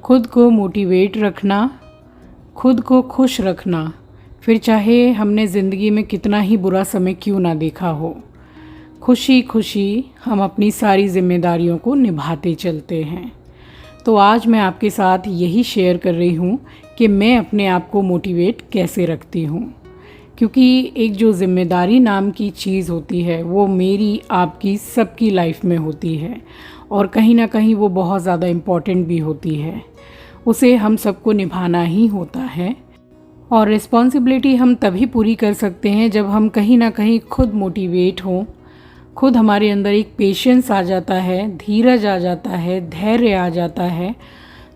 खुद को मोटिवेट रखना, खुद को खुश रखना, फिर चाहे हमने ज़िंदगी में कितना ही बुरा समय क्यों ना देखा हो, खुशी खुशी हम अपनी सारी जिम्मेदारियों को निभाते चलते हैं। तो आज मैं आपके साथ यही शेयर कर रही हूँ कि मैं अपने आप को मोटिवेट कैसे रखती हूँ, क्योंकि एक जो ज़िम्मेदारी नाम की चीज़ होती है वो मेरी आपकी सबकी लाइफ में होती है और कहीं ना कहीं वो बहुत ज़्यादा इम्पॉर्टेंट भी होती है। उसे हम सबको निभाना ही होता है और रिस्पॉन्सिबिलिटी हम तभी पूरी कर सकते हैं जब हम कहीं ना कहीं खुद मोटिवेट हों, खुद हमारे अंदर एक पेशेंस आ जाता है, धीरज आ जाता है, धैर्य आ जाता है।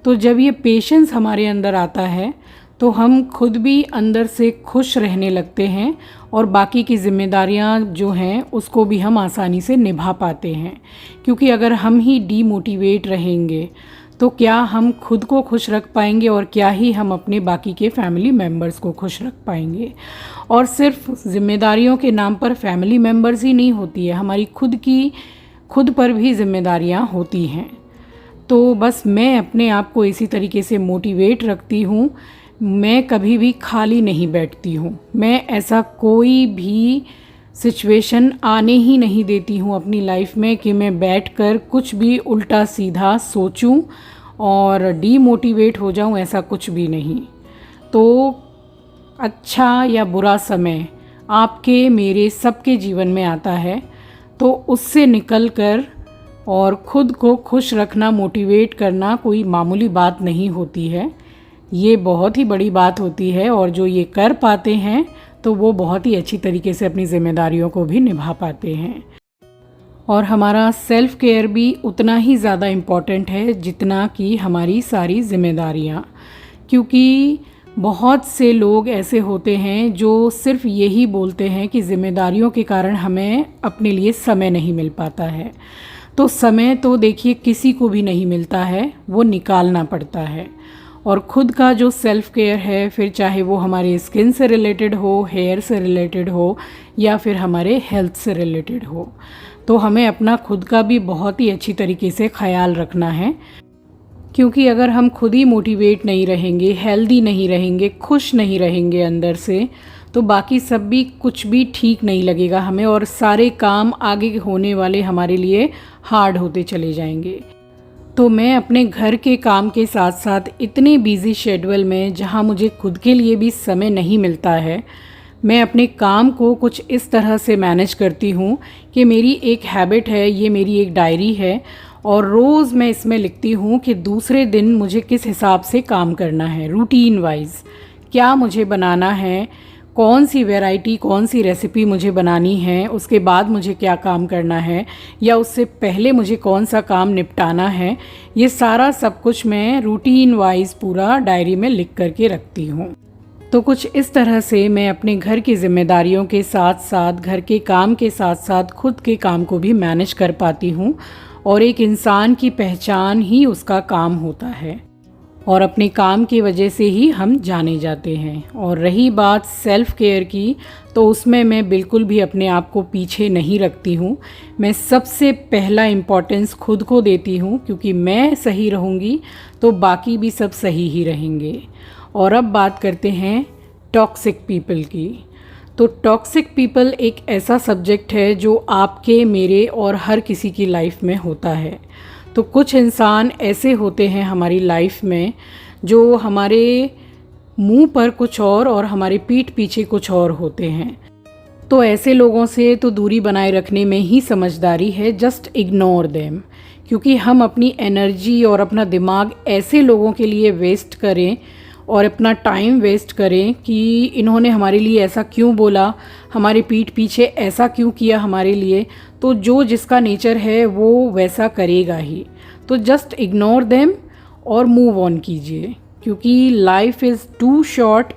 तो जब ये पेशेंस हमारे अंदर आता है तो हम खुद भी अंदर से खुश रहने लगते हैं और बाकी की जिम्मेदारियां जो हैं उसको भी हम आसानी से निभा पाते हैं। क्योंकि अगर हम ही डीमोटिवेट रहेंगे तो क्या हम खुद को खुश रख पाएंगे और क्या ही हम अपने बाकी के फैमिली मेम्बर्स को खुश रख पाएंगे। और सिर्फ जिम्मेदारियों के नाम पर फैमिली मेम्बर्स ही नहीं होती है, हमारी खुद पर भी जिम्मेदारियां होती हैं। तो बस मैं अपने आप को इसी तरीके से मोटिवेट रखती हूँ। मैं कभी भी खाली नहीं बैठती हूँ, मैं ऐसा कोई भी सिचुएशन आने ही नहीं देती हूँ अपनी लाइफ में कि मैं बैठकर कुछ भी उल्टा सीधा सोचूं और डीमोटिवेट हो जाऊं, ऐसा कुछ भी नहीं। तो अच्छा या बुरा समय आपके मेरे सबके जीवन में आता है, तो उससे निकलकर और खुद को खुश रखना, मोटिवेट करना कोई मामूली बात नहीं होती है, ये बहुत ही बड़ी बात होती है। और जो ये कर पाते हैं तो वो बहुत ही अच्छी तरीके से अपनी जिम्मेदारियों को भी निभा पाते हैं। और हमारा सेल्फ केयर भी उतना ही ज़्यादा इम्पॉर्टेंट है जितना कि हमारी सारी जिम्मेदारियाँ। क्योंकि बहुत से लोग ऐसे होते हैं जो सिर्फ यही बोलते हैं कि जिम्मेदारियों के कारण हमें अपने लिए समय नहीं मिल पाता है। तो समय तो देखिए किसी को भी नहीं मिलता है, वो निकालना पड़ता है। और ख़ुद का जो सेल्फ़ केयर है, फिर चाहे वो हमारे स्किन से रिलेटेड हो, हेयर से रिलेटेड हो या फिर हमारे हेल्थ से रिलेटेड हो, तो हमें अपना खुद का भी बहुत ही अच्छी तरीके से ख्याल रखना है। क्योंकि अगर हम खुद ही मोटिवेट नहीं रहेंगे, हेल्दी नहीं रहेंगे, खुश नहीं रहेंगे अंदर से, तो बाकी सब भी कुछ भी ठीक नहीं लगेगा हमें और सारे काम आगे होने वाले हमारे लिए हार्ड होते चले जाएंगे। तो मैं अपने घर के काम के साथ साथ इतने बिजी शेड्यूल में, जहाँ मुझे खुद के लिए भी समय नहीं मिलता है, मैं अपने काम को कुछ इस तरह से मैनेज करती हूँ कि मेरी एक हैबिट है, ये मेरी एक डायरी है और रोज़ मैं इसमें लिखती हूँ कि दूसरे दिन मुझे किस हिसाब से काम करना है, रूटीन वाइज क्या मुझे बनाना है, कौन सी वैरायटी, कौन सी रेसिपी मुझे बनानी है, उसके बाद मुझे क्या काम करना है या उससे पहले मुझे कौन सा काम निपटाना है। ये सारा सब कुछ मैं रूटीन वाइज पूरा डायरी में लिख करके रखती हूँ। तो कुछ इस तरह से मैं अपने घर की जिम्मेदारियों के साथ साथ, घर के काम के साथ साथ खुद के काम को भी मैनेज कर पाती हूँ। और एक इंसान की पहचान ही उसका काम होता है और अपने काम की वजह से ही हम जाने जाते हैं। और रही बात सेल्फ़ केयर की, तो उसमें मैं बिल्कुल भी अपने आप को पीछे नहीं रखती हूँ। मैं सबसे पहला इम्पोर्टेंस खुद को देती हूँ, क्योंकि मैं सही रहूँगी तो बाकी भी सब सही ही रहेंगे। और अब बात करते हैं टॉक्सिक पीपल की। तो टॉक्सिक पीपल एक ऐसा सब्जेक्ट है जो आपके, मेरे और हर किसी की लाइफ में होता है। तो कुछ इंसान ऐसे होते हैं हमारी लाइफ में जो हमारे मुंह पर कुछ और हमारे पीठ पीछे कुछ और होते हैं। तो ऐसे लोगों से तो दूरी बनाए रखने में ही समझदारी है, जस्ट इग्नोर देम। क्योंकि हम अपनी एनर्जी और अपना दिमाग ऐसे लोगों के लिए वेस्ट करें और अपना टाइम वेस्ट करें कि इन्होंने हमारे लिए ऐसा क्यों बोला, हमारे पीठ पीछे ऐसा क्यों किया हमारे लिए, तो जो जिसका नेचर है वो वैसा करेगा ही। तो जस्ट इग्नोर देम और मूव ऑन कीजिए, क्योंकि लाइफ इज़ टू शॉर्ट।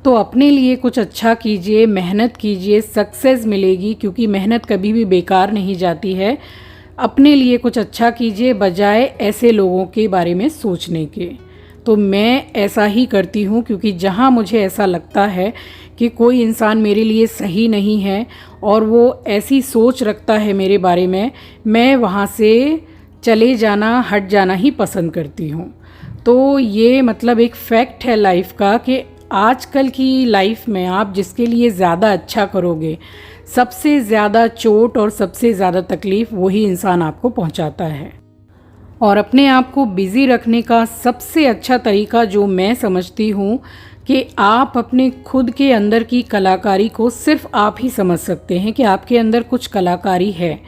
तो अपने लिए कुछ अच्छा कीजिए, मेहनत कीजिए, सक्सेस मिलेगी, क्योंकि मेहनत कभी भी बेकार नहीं जाती है। अपने लिए कुछ अच्छा कीजिए बजाय ऐसे लोगों के बारे में सोचने के। तो मैं ऐसा ही करती हूँ, क्योंकि जहाँ मुझे ऐसा लगता है कि कोई इंसान मेरे लिए सही नहीं है और वो ऐसी सोच रखता है मेरे बारे में, मैं वहाँ से चले जाना, हट जाना ही पसंद करती हूँ। तो ये मतलब एक फैक्ट है लाइफ का कि आजकल की लाइफ में आप जिसके लिए ज़्यादा अच्छा करोगे, सबसे ज़्यादा चोट और सबसे ज़्यादा तकलीफ़ वही इंसान आपको पहुंचाता है। और अपने आप को बिज़ी रखने का सबसे अच्छा तरीका जो मैं समझती हूँ कि आप अपने खुद के अंदर की कलाकारी को सिर्फ आप ही समझ सकते हैं कि आपके अंदर कुछ कलाकारी है,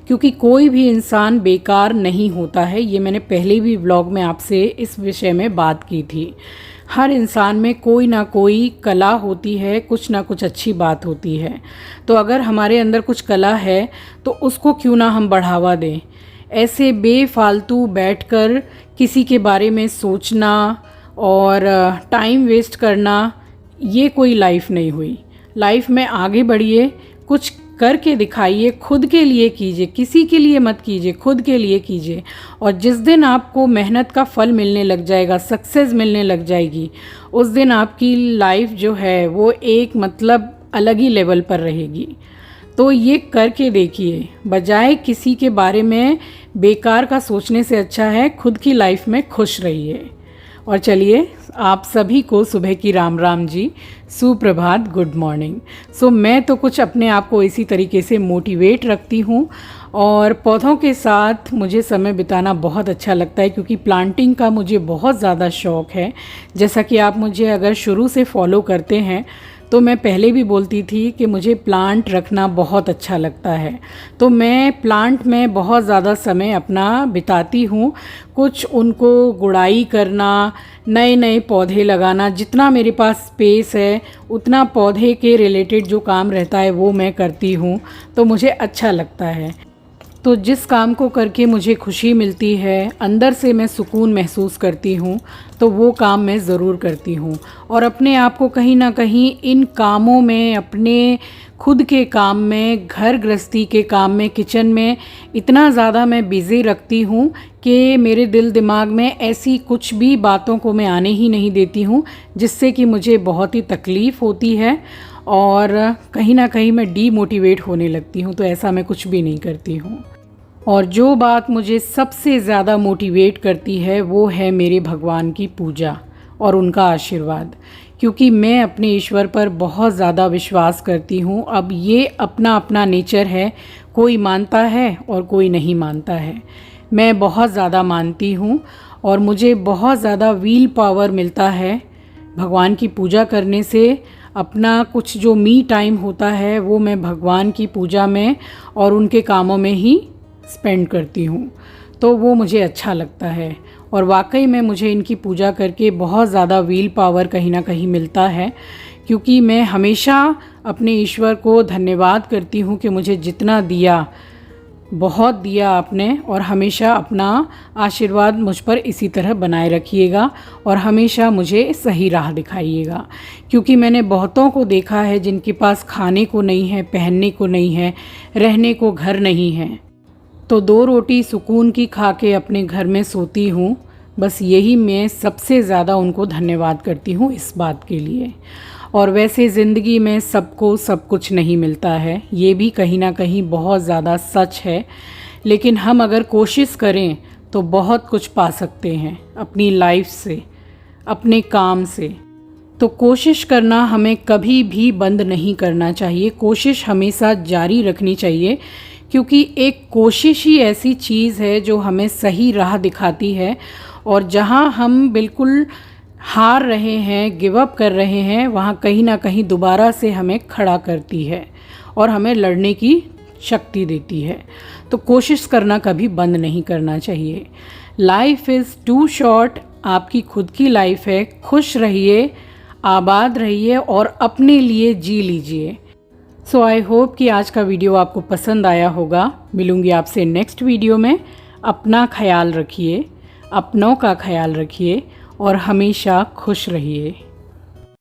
क्योंकि कोई भी इंसान बेकार नहीं होता है। ये मैंने पहले भी व्लॉग में आपसे इस विषय में बात की थी। हर इंसान में कोई ना कोई कला होती है, कुछ ना कुछ अच्छी बात होती है। तो अगर हमारे अंदर कुछ कला है तो उसको क्यों ना हम बढ़ावा दें। ऐसे बेफालतू बैठकर किसी के बारे में सोचना और टाइम वेस्ट करना, ये कोई लाइफ नहीं हुई। लाइफ में आगे बढ़िए, कुछ करके दिखाइए, खुद के लिए कीजिए, किसी के लिए मत कीजिए, खुद के लिए कीजिए। और जिस दिन आपको मेहनत का फल मिलने लग जाएगा, सक्सेस मिलने लग जाएगी, उस दिन आपकी लाइफ जो है वो एक मतलब अलग ही लेवल पर रहेगी। तो ये करके देखिए, बजाय किसी के बारे में बेकार का सोचने से अच्छा है खुद की लाइफ में खुश रहिए। और चलिए, आप सभी को सुबह की राम राम जी, सुप्रभात, गुड मॉर्निंग। सो मैं तो कुछ अपने आप को इसी तरीके से मोटिवेट रखती हूँ और पौधों के साथ मुझे समय बिताना बहुत अच्छा लगता है, क्योंकि प्लांटिंग का मुझे बहुत ज़्यादा शौक़ है। जैसा कि आप मुझे अगर शुरू से फॉलो करते हैं तो मैं पहले भी बोलती थी कि मुझे प्लांट रखना बहुत अच्छा लगता है। तो मैं प्लांट में बहुत ज़्यादा समय अपना बिताती हूँ। कुछ उनको गुड़ाई करना, नए नए पौधे लगाना, जितना मेरे पास स्पेस है उतना पौधे के रिलेटेड जो काम रहता है वो मैं करती हूँ। तो मुझे अच्छा लगता है। तो जिस काम को करके मुझे खुशी मिलती है, अंदर से मैं सुकून महसूस करती हूँ, तो वो काम मैं ज़रूर करती हूँ। और अपने आप को कहीं ना कहीं इन कामों में, अपने खुद के काम में, घर गृहस्थी के काम में, किचन में इतना ज़्यादा मैं बिज़ी रखती हूँ कि मेरे दिल दिमाग में ऐसी कुछ भी बातों को मैं आने ही नहीं देती हूँ जिससे कि मुझे बहुत ही तकलीफ़ होती है और कहीं ना कहीं मैं डीमोटिवेट होने लगती हूँ। तो ऐसा मैं कुछ भी नहीं करती हूँ। और जो बात मुझे सबसे ज़्यादा मोटिवेट करती है वो है मेरे भगवान की पूजा और उनका आशीर्वाद, क्योंकि मैं अपने ईश्वर पर बहुत ज़्यादा विश्वास करती हूँ। अब ये अपना अपना नेचर है, कोई मानता है और कोई नहीं मानता है। मैं बहुत ज़्यादा मानती हूँ और मुझे बहुत ज़्यादा व्हील पावर मिलता है भगवान की पूजा करने से। अपना कुछ जो मी टाइम होता है वो मैं भगवान की पूजा में और उनके कामों में ही स्पेंड करती हूँ, तो वो मुझे अच्छा लगता है। और वाकई में मुझे इनकी पूजा करके बहुत ज़्यादा व्हील पावर कहीं ना कहीं मिलता है, क्योंकि मैं हमेशा अपने ईश्वर को धन्यवाद करती हूँ कि मुझे जितना दिया, बहुत दिया आपने, और हमेशा अपना आशीर्वाद मुझ पर इसी तरह बनाए रखिएगा और हमेशा मुझे सही राह दिखाइएगा। क्योंकि मैंने बहुतों को देखा है जिनके पास खाने को नहीं है, पहनने को नहीं है, रहने को घर नहीं है, तो 2 रोटी सुकून की खा के अपने घर में सोती हूँ। बस यही मैं सबसे ज़्यादा उनको धन्यवाद करती हूँ इस बात के लिए। और वैसे ज़िंदगी में सबको सब कुछ नहीं मिलता है, ये भी कहीं ना कहीं बहुत ज़्यादा सच है। लेकिन हम अगर कोशिश करें तो बहुत कुछ पा सकते हैं अपनी लाइफ से, अपने काम से। तो कोशिश करना हमें कभी भी बंद नहीं करना चाहिए, कोशिश हमेशा जारी रखनी चाहिए, क्योंकि एक कोशिश ही ऐसी चीज़ है जो हमें सही राह दिखाती है। और जहाँ हम बिल्कुल हार रहे हैं, गिव अप कर रहे हैं, वहाँ कहीं ना कहीं दोबारा से हमें खड़ा करती है और हमें लड़ने की शक्ति देती है। तो कोशिश करना कभी बंद नहीं करना चाहिए। लाइफ इज़ टू शॉर्ट, आपकी खुद की लाइफ है, खुश रहिए, आबाद रहिए और अपने लिए जी लीजिए। सो आई होप कि आज का वीडियो आपको पसंद आया होगा। मिलूंगी आपसे नेक्स्ट वीडियो में। अपना ख्याल रखिए, अपनों का ख्याल रखिए और हमेशा खुश रहिए।